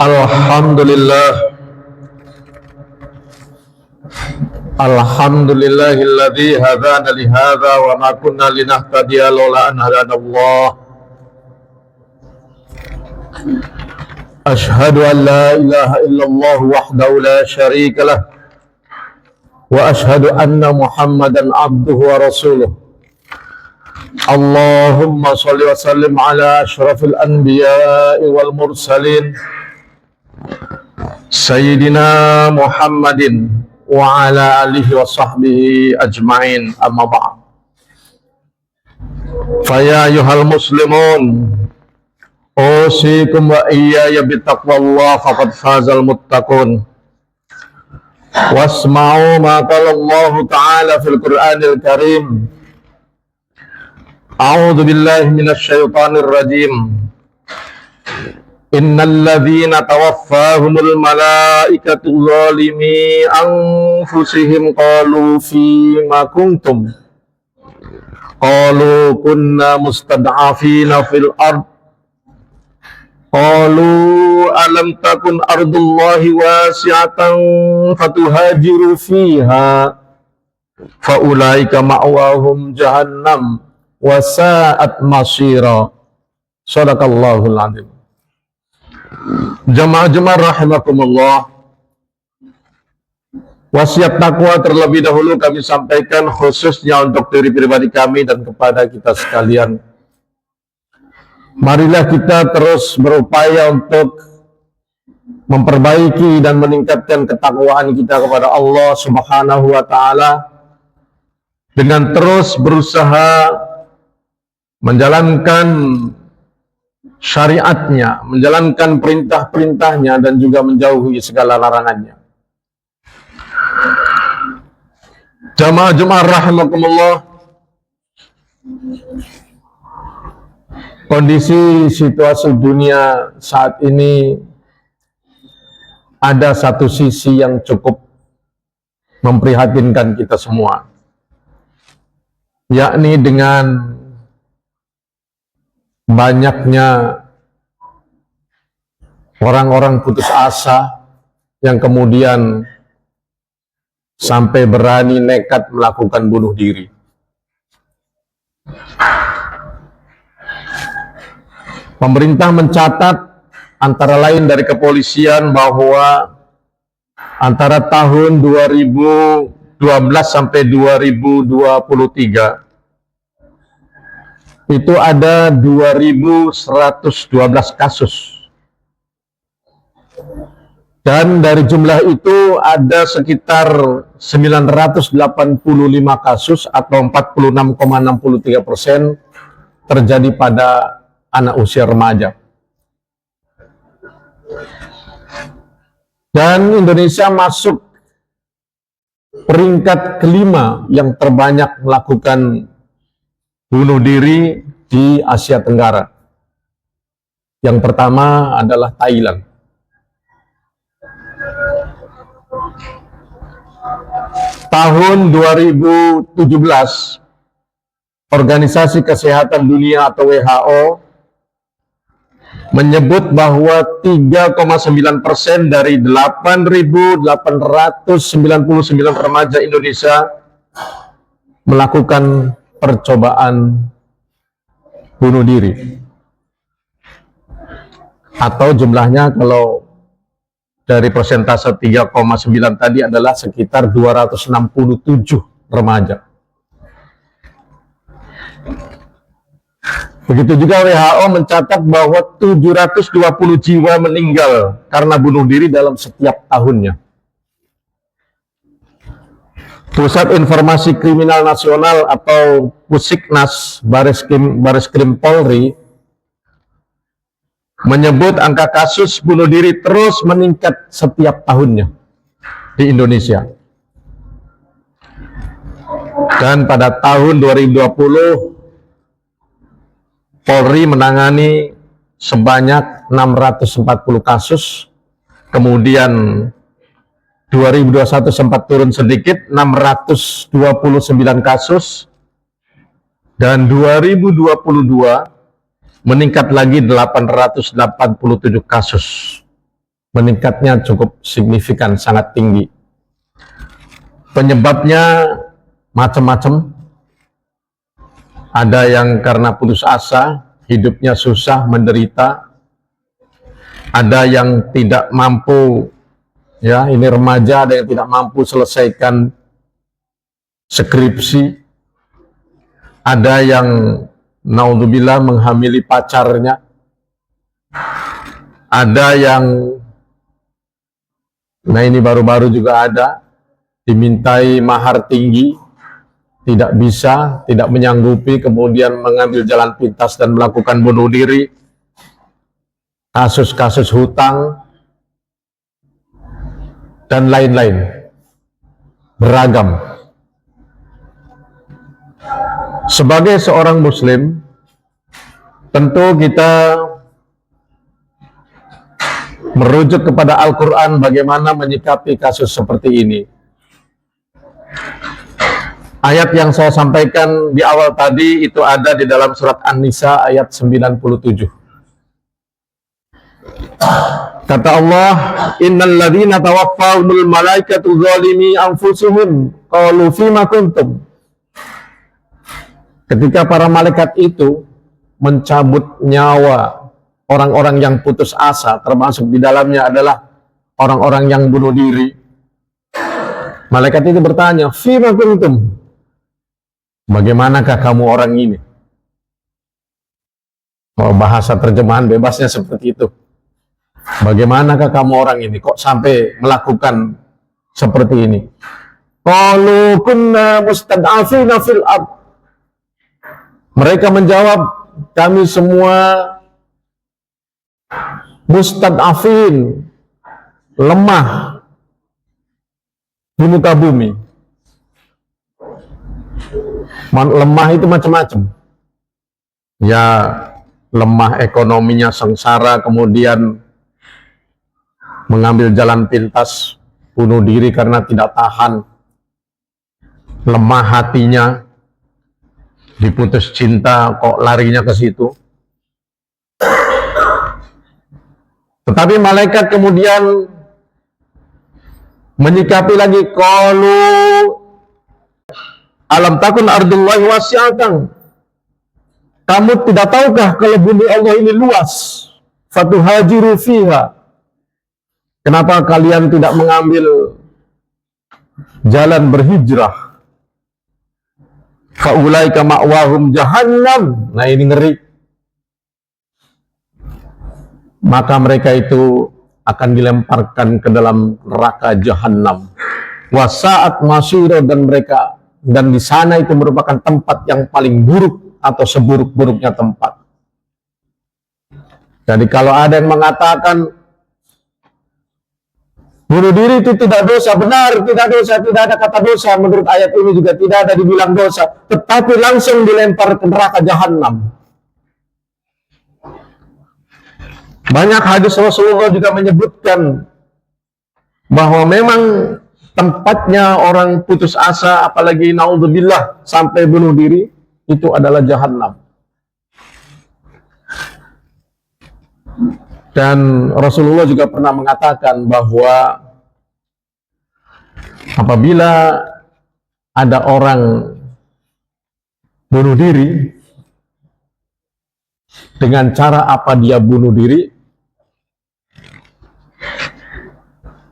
Alhamdulillah, Alhamdulillahilladzi hadana li hadza wa ma kunna linahtadiya laula an hadana Allah. Ashhadu an la ilaha illallah wahdahu la syarika lah wa ashhadu anna Muhammadan abduhu wa rasuluh. Allahumma shalli wa sallim ala asyrafil anbiya'i wal mursalin Sayyidina Muhammadin wa ala alihi wa sahbihi ajma'in, amma ba'd. Faya ayyuhal muslimun, usikum wa iyaya bitaqwallah faqad fazal muttaqun. Wasma'u ma qala Allah ta'ala fil Qur'anil Karim. A'udzu billahi minasy syaithanir rajim. Innal ladzina tawaffahumul malaikatu zalimi anfusihim qalu fima kuntum qalu kunna mustad'afina fil ard qalu alam takun ardullahi wasi'atan fatuhajiru fiha faulaika ma'wahum jahannam wa sa'at masira. Shadaqallahul adzim. Jamaah-jamaah rahimakumullah, wasiat takwa terlebih dahulu kami sampaikan khususnya untuk diri pribadi kami dan kepada kita sekalian. Marilah kita terus berupaya untuk memperbaiki dan meningkatkan ketakwaan kita kepada Allah Subhanahu wa ta'ala dengan terus berusaha menjalankan syariatnya, menjalankan perintah-perintahnya dan juga menjauhi segala larangannya. Jamaah-jamaah rahimakumullah, kondisi situasi dunia saat ini ada satu sisi yang cukup memprihatinkan kita semua, yakni dengan banyaknya orang-orang putus asa yang kemudian sampai berani nekat melakukan bunuh diri. Pemerintah mencatat antara lain dari kepolisian bahwa antara tahun 2012 sampai 2023 itu ada 2.112 kasus, dan dari jumlah itu ada sekitar 985 kasus atau 46,63% terjadi pada anak usia remaja. Dan Indonesia masuk peringkat kelima yang terbanyak melakukan bunuh diri di Asia Tenggara. Yang pertama adalah Thailand. Tahun 2017, Organisasi Kesehatan Dunia atau WHO menyebut bahwa 3,9% dari 8.899 remaja Indonesia melakukan percobaan bunuh diri, atau jumlahnya kalau dari persentase 3,9 tadi adalah sekitar 267 remaja. Begitu juga WHO mencatat bahwa 720 jiwa meninggal karena bunuh diri dalam setiap tahunnya. Pusat Informasi Kriminal Nasional atau Pusiknas Bareskrim Polri menyebut angka kasus bunuh diri terus meningkat setiap tahunnya di Indonesia. Dan pada tahun 2020 Polri menangani sebanyak 640 kasus, kemudian 2021 sempat turun sedikit, 629 kasus, dan 2022 meningkat lagi 887 kasus. meningkatnya cukup signifikan, sangat tinggi. Penyebabnya macam-macam. Ada yang karena putus asa, hidupnya susah, menderita. Ada yang tidak mampu, ya ini remaja, ada yang tidak mampu selesaikan skripsi. Ada yang naudzubillah menghamili pacarnya. Ada yang, nah ini baru-baru juga ada, dimintai mahar tinggi, tidak bisa, tidak menyanggupi, kemudian mengambil jalan pintas dan melakukan bunuh diri. Kasus-kasus hutang dan lain-lain, beragam. Sebagai seorang muslim, tentu kita merujuk kepada Al-Quran bagaimana menyikapi kasus seperti ini. Ayat yang saya sampaikan di awal tadi itu ada di dalam surat An-Nisa ayat 97. Kata Allah, innal ladzina tawaffahumul malaikatu zalimi anfusihim qalu fima kuntum. Ketika para malaikat itu mencabut nyawa orang-orang yang putus asa, termasuk di dalamnya adalah orang-orang yang bunuh diri. Malaikat itu bertanya, fima kuntum, bagaimanakah kamu orang ini? Oh, bahasa terjemahan bebasnya seperti itu. Bagaimanakah kamu orang ini? Kok sampai melakukan seperti ini? Qalu kunna mustad'afina fil ard. Mereka menjawab, kami semua mustad'afin, lemah di muka bumi. Lemah itu macam-macam. Ya, lemah ekonominya, sengsara, kemudian mengambil jalan pintas, bunuh diri karena tidak tahan. Lemah hatinya, diputus cinta, kok larinya ke situ. Tetapi malaikat kemudian menyikapi lagi, qalu alam takun ardullahi wasi'atan. Kamu tidak tahukah kalau bumi Allah ini luas? Fatuhajiru fiha. Kenapa kalian tidak mengambil jalan berhijrah? Faulaika ma'wahum jahannam. Nah ini ngeri. Maka mereka itu akan dilemparkan ke dalam neraka jahanam. Wasa'at masyira, dan di sana itu merupakan tempat yang paling buruk atau seburuk-buruknya tempat. Jadi kalau ada yang mengatakan bunuh diri itu tidak dosa, benar, tidak dosa, tidak ada kata dosa. Menurut ayat ini juga tidak ada dibilang dosa, tetapi langsung dilempar ke neraka jahanam. Banyak hadis Rasulullah juga menyebutkan bahwa memang tempatnya orang putus asa, apalagi naudzubillah sampai bunuh diri, itu adalah jahanam. Dan Rasulullah juga pernah mengatakan bahwa apabila ada orang bunuh diri, dengan cara apa dia bunuh diri,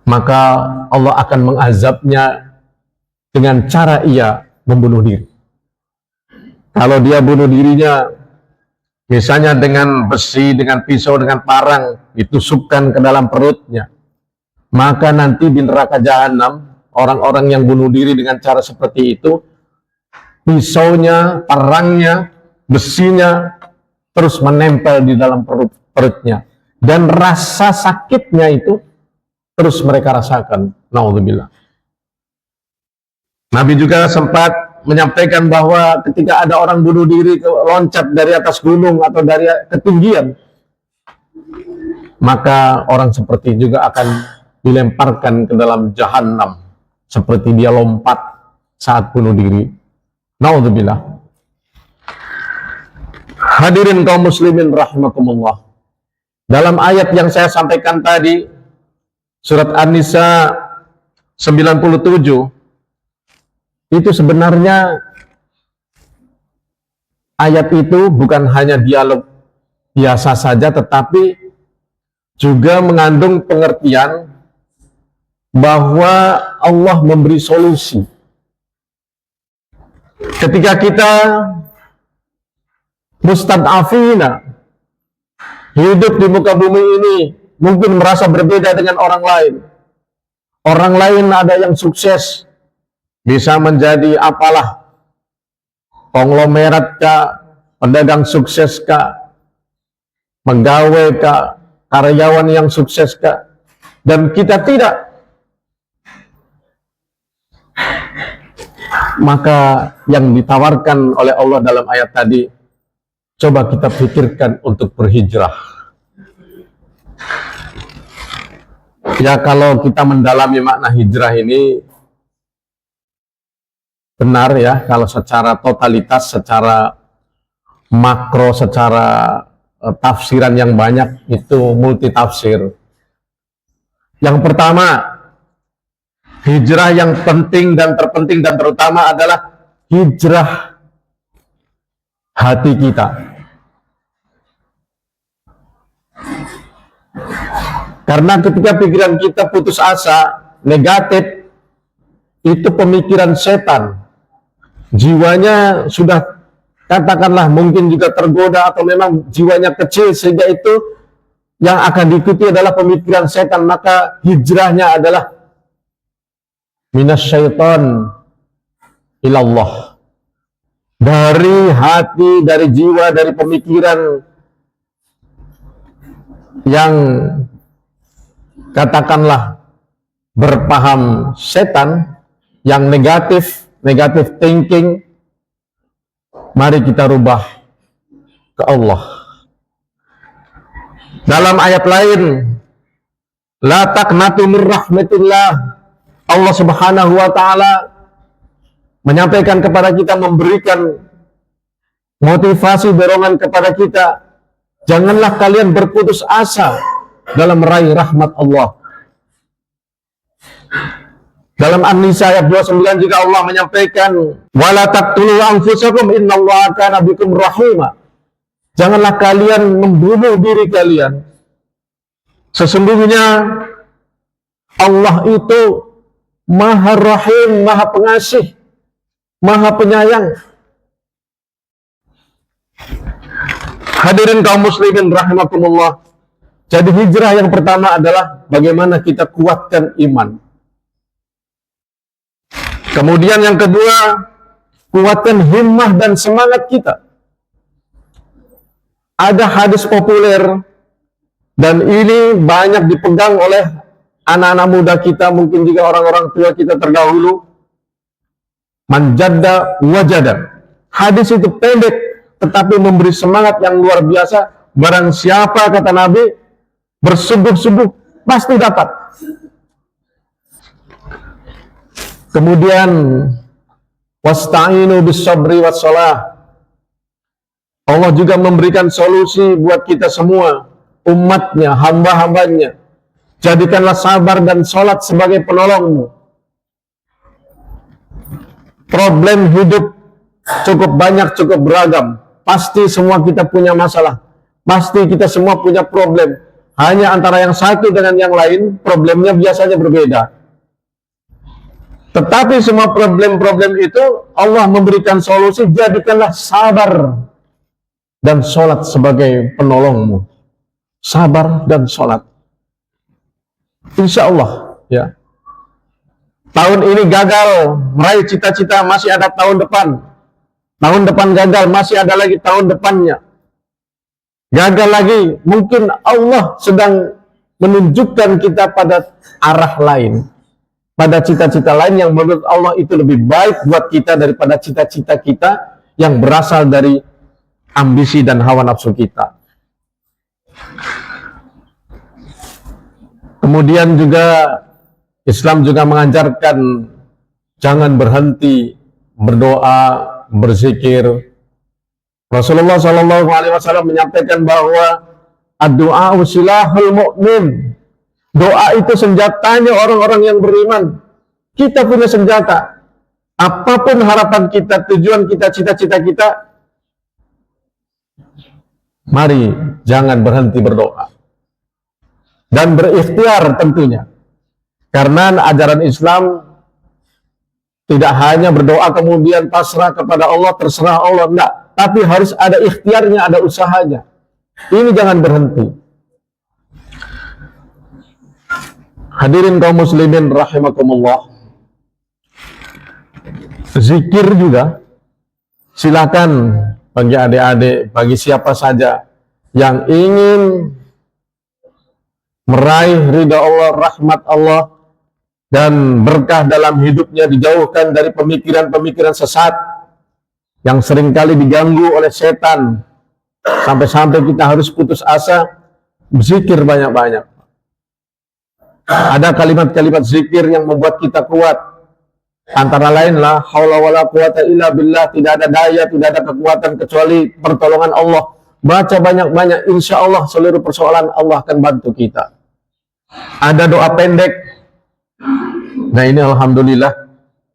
maka Allah akan mengazabnya dengan cara ia membunuh diri. Kalau dia bunuh dirinya misalnya dengan besi, dengan pisau, dengan parang, ditusukkan ke dalam perutnya, maka nanti di neraka jahanam, orang-orang yang bunuh diri dengan cara seperti itu, pisaunya, parangnya, besinya terus menempel di dalam perutnya, dan rasa sakitnya itu terus mereka rasakan. Naudzubillah. Nabi juga sempat menyampaikan bahwa ketika ada orang bunuh diri loncat dari atas gunung atau dari ketinggian, maka orang seperti juga akan dilemparkan ke dalam jahanam seperti dia lompat saat bunuh diri. Naudzubillah. Hadirin kaum muslimin rahimakumullah. Dalam ayat yang saya sampaikan tadi, surat An-Nisa 97, itu sebenarnya ayat itu bukan hanya dialog biasa saja, tetapi juga mengandung pengertian bahwa Allah memberi solusi. Ketika kita mustad'afina, hidup di muka bumi ini, mungkin merasa berbeda dengan orang lain. Orang lain ada yang sukses, bisa menjadi apalah, konglomerat kah, pedagang sukses kah, pegawai kah, karyawan yang sukses kah, dan kita tidak. Maka yang ditawarkan oleh Allah dalam ayat tadi, coba kita pikirkan untuk berhijrah. Ya, kalau kita mendalami makna hijrah ini, benar ya, kalau secara totalitas, secara makro, secara tafsiran yang banyak, itu multi tafsir. Yang pertama, hijrah yang penting dan terpenting dan terutama adalah hijrah hati kita. Karena ketika pikiran kita putus asa, negatif, itu pemikiran setan. Jiwanya sudah, katakanlah, mungkin juga tergoda atau memang jiwanya kecil, sehingga itu yang akan diikuti adalah pemikiran setan. Maka hijrahnya adalah minasyaiton ilallah, dari hati, dari jiwa, dari pemikiran yang katakanlah berpaham setan, yang negatif thinking, mari kita rubah ke Allah. Dalam ayat lain, la taqnatu min rahmatillah, Allah Subhanahu wa ta'ala menyampaikan kepada kita, memberikan motivasi, dorongan kepada kita, janganlah kalian berputus asa dalam meraih rahmat Allah. Dalam An-Nisa ayat 29 juga Allah menyampaikan, wala taqtulu anfusakum innallaha kana bikum rahima. Janganlah kalian membunuh diri kalian, sesungguhnya Allah itu Maha Rahim, Maha Pengasih, Maha Penyayang. Hadirin kaum muslimin rahimakumullah. Jadi hijrah yang pertama adalah bagaimana kita kuatkan iman. Kemudian yang kedua, kuatkan himmah dan semangat kita. Ada hadis populer, dan ini banyak dipegang oleh anak-anak muda kita, mungkin juga orang-orang tua kita terdahulu. Man jadda wajada. Hadis itu pendek, tetapi memberi semangat yang luar biasa. Barang siapa, kata Nabi, bersungguh-sungguh, pasti dapat. Kemudian, wasta'inu bis sabri was shalah. Allah juga memberikan solusi buat kita semua, umatnya, hamba-hambanya. Jadikanlah sabar dan sholat sebagai penolongmu. Problem hidup cukup banyak, cukup beragam. Pasti semua kita punya masalah. Pasti kita semua punya problem. Hanya antara yang satu dengan yang lain, problemnya biasanya berbeda. Tetapi semua problem-problem itu Allah memberikan solusi. Jadikanlah sabar dan sholat sebagai penolongmu. Sabar dan sholat. Insya Allah, ya. Tahun ini gagal meraih cita-cita, masih ada tahun depan. Tahun depan gagal, masih ada lagi tahun depannya. Gagal lagi, mungkin Allah sedang menunjukkan kita pada arah lain, pada cita-cita lain yang menurut Allah itu lebih baik buat kita daripada cita-cita kita yang berasal dari ambisi dan hawa nafsu kita. Kemudian juga Islam juga mengajarkan jangan berhenti berdoa, berzikir. Rasulullah SAW menyampaikan bahwa ad-du'a silahul mu'min. Doa itu senjatanya orang-orang yang beriman. Kita punya senjata. Apapun harapan kita, tujuan kita, cita-cita kita, mari jangan berhenti berdoa. Dan berikhtiar tentunya. Karena ajaran Islam tidak hanya berdoa kemudian pasrah kepada Allah, terserah Allah, enggak. Tapi harus ada ikhtiarnya, ada usahanya. Ini jangan berhenti. Hadirin kaum muslimin rahimakumullah. Zikir juga, silakan bagi adik-adik, bagi siapa saja yang ingin meraih ridha Allah, rahmat Allah, dan berkah dalam hidupnya, dijauhkan dari pemikiran-pemikiran sesat yang seringkali diganggu oleh setan, sampai-sampai kita harus putus asa. Zikir banyak-banyak. Ada kalimat-kalimat zikir yang membuat kita kuat. Antara lain la haula wala quwata illa billah, tidak ada daya, tidak ada kekuatan kecuali pertolongan Allah. Baca banyak-banyak, insya Allah seluruh persoalan Allah akan bantu kita. Ada doa pendek. Nah ini alhamdulillah,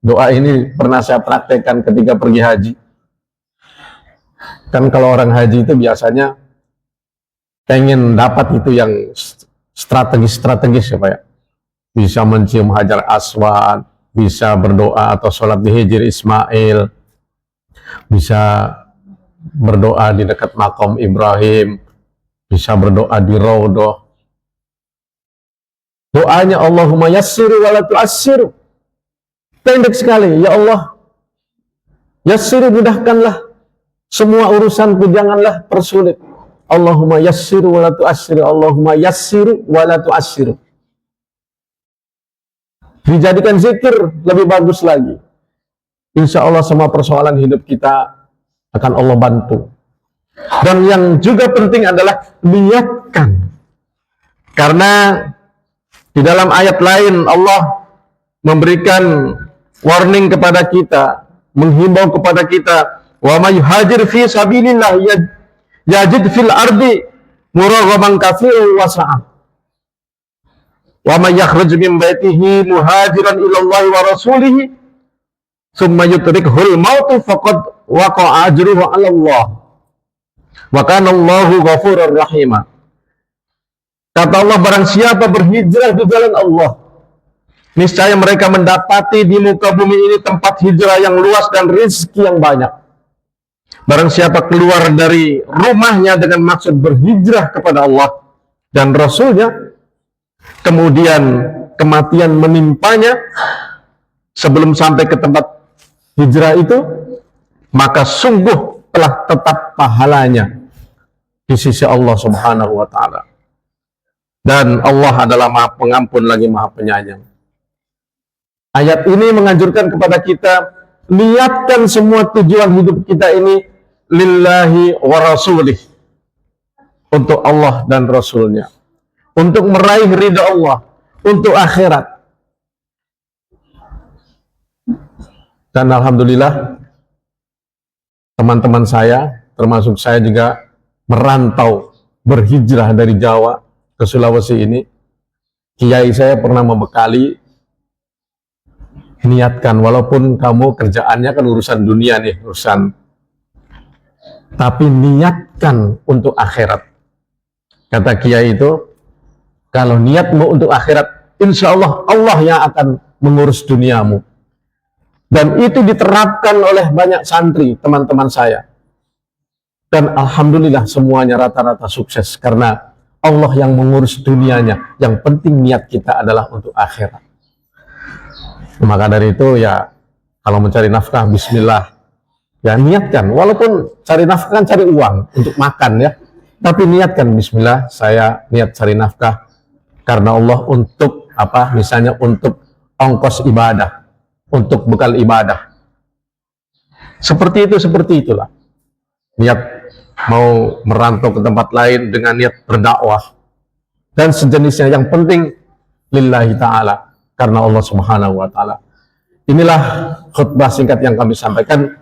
doa ini pernah saya praktekkan ketika pergi haji. Kan kalau orang haji itu biasanya pengen dapat itu yang strategis ya Pak ya. Bisa mencium Hajar Aswad, bisa berdoa atau sholat di Hijr Ismail, bisa berdoa di dekat makam Ibrahim, bisa berdoa di Raudhah. Doanya Allahumma yassiru wa la tu'assiru. Pendek sekali, ya Allah, yassiru, mudahkanlah semua urusanku, janganlah persulit. Allahumma yassiru wa la tu'assiru, Allahumma yassiru wa la tu'assiru. Dijadikan zikir lebih bagus lagi. Insya Allah semua persoalan hidup kita akan Allah bantu. Dan yang juga penting adalah niatkan. Karena di dalam ayat lain Allah memberikan warning kepada kita, menghimbau kepada kita, wa may yuhajir fi sabilillah yajid fil ardi muraghaman katsiran wa sa'ah. Wa may yakhruj min baitihi muhajiran ila Allah wa rasulihi tsumma yudrikuhul mautu faqad waqa'a ajruhu 'ala Allah. Wa kana Allahu ghafurur rahim. Kata Allah, barang siapa berhijrah di jalan Allah, niscaya mereka mendapati di muka bumi ini tempat hijrah yang luas dan rezeki yang banyak. Barang siapa keluar dari rumahnya dengan maksud berhijrah kepada Allah dan Rasulnya, kemudian kematian menimpanya sebelum sampai ke tempat hijrah itu, maka sungguh telah tetap pahalanya di sisi Allah Subhanahu wa ta'ala. Dan Allah adalah Maha Pengampun lagi Maha Penyayang. Ayat ini menganjurkan kepada kita, niatkan semua tujuan hidup kita ini lillahi wa rasulih, untuk Allah dan Rasulnya, untuk meraih ridha Allah, untuk akhirat. Dan alhamdulillah teman-teman saya, termasuk saya juga merantau, berhijrah dari Jawa ke Sulawesi ini. Kiai saya pernah membekali, niatkan, walaupun kamu kerjaannya kan urusan dunia nih, tapi niatkan untuk akhirat. Kata Kiai itu, kalau niatmu untuk akhirat, insya Allah Allah yang akan mengurus duniamu. Dan itu diterapkan oleh banyak santri, teman-teman saya. Dan alhamdulillah semuanya rata-rata sukses, karena Allah yang mengurus dunianya. Yang penting niat kita adalah untuk akhirat. Maka dari itu ya, kalau mencari nafkah, bismillah. Ya niatkan, walaupun cari nafkah kan cari uang untuk makan ya. Tapi niatkan, bismillah, saya niat cari nafkah karena Allah, untuk apa? Misalnya untuk ongkos ibadah, untuk bekal ibadah. Seperti itulah. Niat mau merantau ke tempat lain dengan niat berdakwah dan sejenisnya, yang penting lillahi ta'ala, karena Allah Subhanahu wa ta'ala. Inilah khutbah singkat yang kami sampaikan.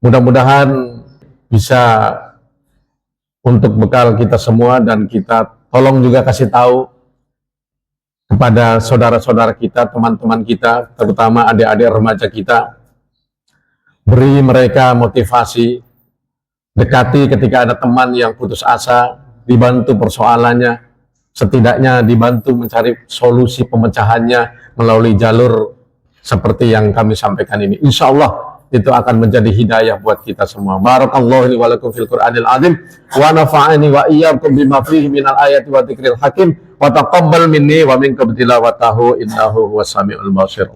Mudah-mudahan bisa untuk bekal kita semua, dan kita tolong juga kasih tahu kepada saudara-saudara kita, teman-teman kita, terutama adik-adik remaja kita. Beri mereka motivasi, dekati ketika ada teman yang putus asa, dibantu persoalannya, setidaknya dibantu mencari solusi pemecahannya melalui jalur seperti yang kami sampaikan ini. Insya Allah itu akan menjadi hidayah buat kita semua. Barakallahu li wa lakum fil Qur'anil azim wa nafa'ani wa iyyakum bima fihi minal ayati wa dzikril hakim wa taqabbal minni wa minkum tilawatahu innahu huwas samiul basir.